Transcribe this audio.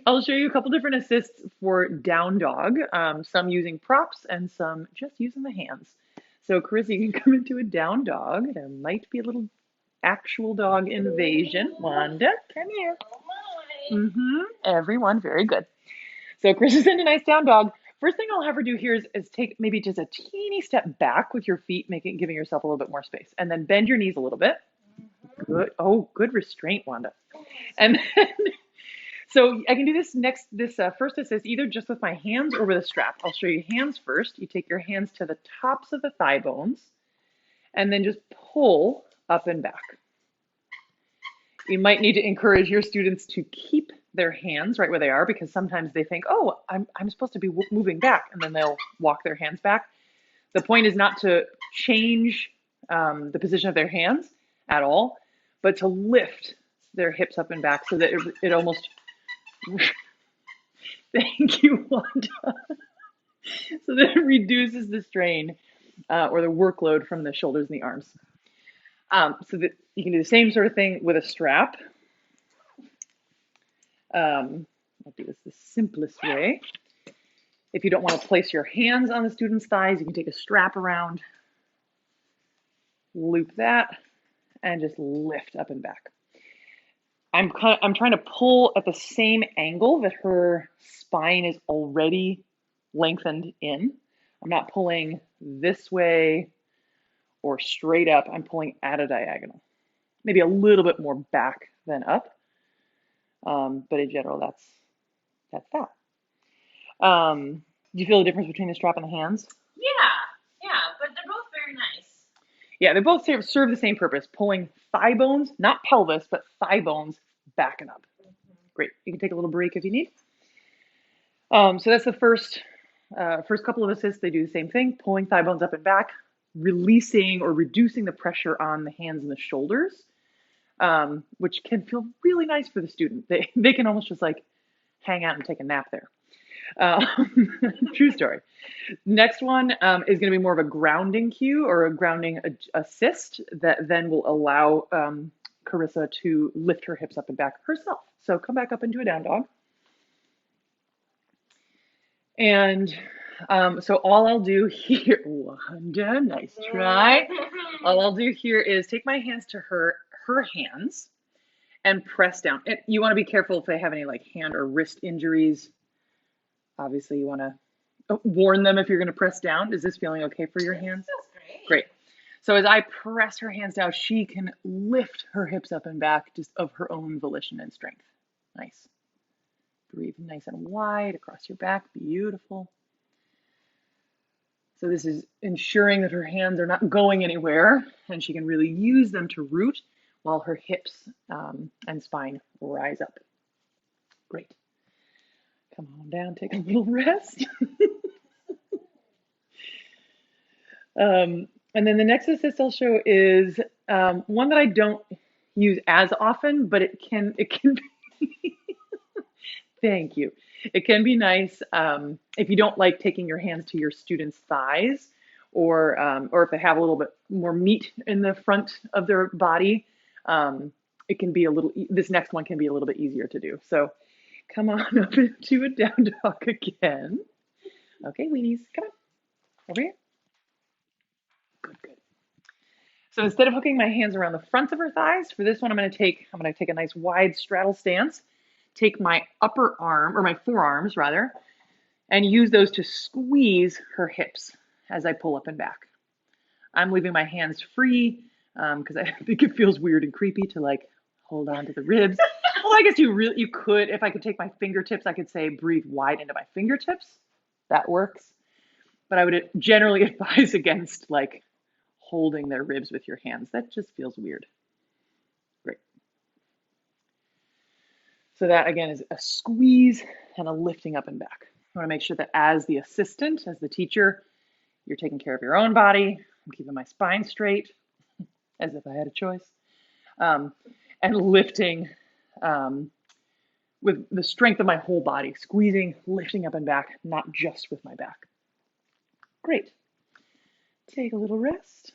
I'll show you a couple different assists for down dog, some using props and some just using the hands. So Carissa, you can come into a down dog. There might be a little actual dog invasion. Wanda, come here. Everyone, very good. So Carissa's in a nice down dog. First thing I'll have her do here is take maybe just a teeny step back with your feet, giving yourself a little bit more space. And then bend your knees a little bit. Good. Oh, good restraint, Wanda. And then, so I can do this first assist either just with my hands or with a strap. I'll show you hands first. You take your hands to the tops of the thigh bones and then just pull up and back. You might need to encourage your students to keep their hands right where they are because sometimes they think, oh, I'm supposed to be moving back, and then they'll walk their hands back. The point is not to change the position of their hands at all, but to lift their hips up and back so that it almost, thank you, Wanda, so that it reduces the strain or the workload from the shoulders and the arms. So that you can do the same sort of thing with a strap. I'll do this the simplest way. If you don't want to place your hands on the student's thighs, you can take a strap around, loop that, and just lift up and back. I'm trying to pull at the same angle that her spine is already lengthened in. I'm not pulling this way or straight up. I'm pulling at a diagonal. Maybe a little bit more back than up. But in general, that's that. Do you feel the difference between the strap and the hands? Yeah, but they're both very nice. Yeah, they both serve the same purpose, pulling thigh bones, not pelvis, but thigh bones back and up. Great. You can take a little break if you need. So that's the first couple of assists. They do the same thing, pulling thigh bones up and back, releasing or reducing the pressure on the hands and the shoulders, which can feel really nice for the student. They can almost just like hang out and take a nap there. True story. Next one is going to be more of a grounding cue or a grounding assist that then will allow Carissa to lift her hips up and back herself. So come back up into a down dog. And so all I'll do here, Wanda, nice try. All I'll do here is take my hands to her hands and press down. You want to be careful if they have any like hand or wrist injuries. Obviously, you want to warn them if you're going to press down. Is this feeling okay for your hands? Feels great. Great. So as I press her hands down, she can lift her hips up and back just of her own volition and strength. Nice. Breathe nice and wide across your back. Beautiful. So this is ensuring that her hands are not going anywhere and she can really use them to root while her hips and spine rise up. Great. Come on down, take a little rest. And then the next assist I'll show is one that I don't use as often, but it can be thank you. It can be nice if you don't like taking your hands to your student's thighs, or if they have a little bit more meat in the front of their body. It can be this next one can be a little bit easier to do. So come on up into a down dog again. Okay, weenies, come on, over here. Good. So instead of hooking my hands around the front of her thighs, for this one I'm going to take a nice wide straddle stance, take my upper arm, or my forearms rather, and use those to squeeze her hips as I pull up and back. I'm leaving my hands free because I think it feels weird and creepy to like hold on to the ribs. Well, I guess you could, if I could take my fingertips, I could say breathe wide into my fingertips. That works. But I would generally advise against like holding their ribs with your hands. That just feels weird. Great. So that again is a squeeze and a lifting up and back. I want to make sure that as the assistant, as the teacher, you're taking care of your own body. I'm keeping my spine straight as if I had a choice. And lifting with the strength of my whole body, squeezing, lifting up and back, not just with my back. Great. Take a little rest.